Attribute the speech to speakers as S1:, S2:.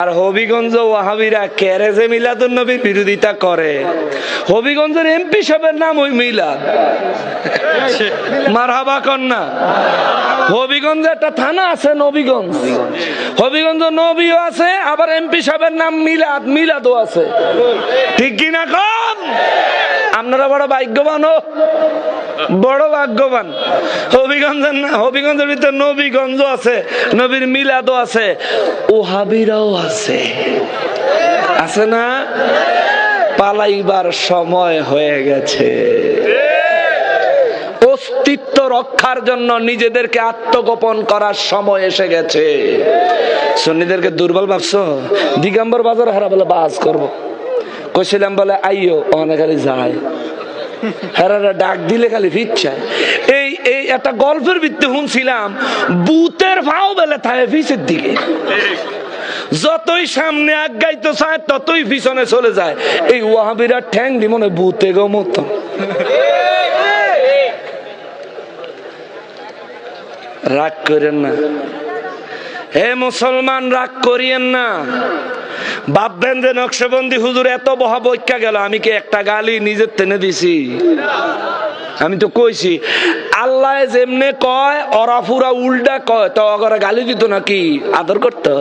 S1: আর হবিগঞ্জ ওয়াহাবিরা কেরেজে মিলাদুন নবীর বিরোধিতা করে। হবিগঞ্জের এমপি সাহেবের নাম ওই মিলাদ। মারহাবা কন্যা। হবিগঞ্জে একটা থানা আছে নবীগঞ্জ, হবিগঞ্জ নবীও আছে, আবার এমপি সাহেবের নাম মিলাদ, মিলাদও আছে। ঠিক কিনা কম? আপনারা বড় ভাগ্যবান, বড় ভাগ্যবান। হবিগঞ্জের না, হবিগঞ্জের ভিতরে নবীগঞ্জ আছে, নবীর মিলাদও আছে, ওহাবিরাও আছে, আছে না? পালাইবার সময় হয়ে গেছে। অস্তিত্ব রক্ষার জন্য নিজেদেরকে আত্মগোপন করার সময় এসে গেছে। সুন্নিদেরকে দুর্বল ভাবছো? দিগম্বর বাজার হারা বলে বাজ করবো কইছিলাম, বলে আইও অনেক খালি যায়, হেরারা ডাক দিলে খালি ফিরছে। এই এই একটা গল্পের ভিত্তি শুনছিলাম, বুতের ভাও বেলে থাকে ফিসের দিকে, যতই সামনে আগাইতে চায় ততই পিছনে চলে যায়। এই ওয়াহাবিরা ঠ্যাং দি মনে ভূতে গো মতো। রাগ করেন না হে মুসলমান, রাগ করিয়েন না। ভাববেন যে নকশবন্দি হুজুর এত বহা বৈক্যা গেল, আমি কি একটা গালি নিজের টেনে দিছি? আমি তো কইছি আল্লাহ যেমনে কয় ওরা পুরা উল্টা কয়, তো গালি দিত নাকি? আদর করতো।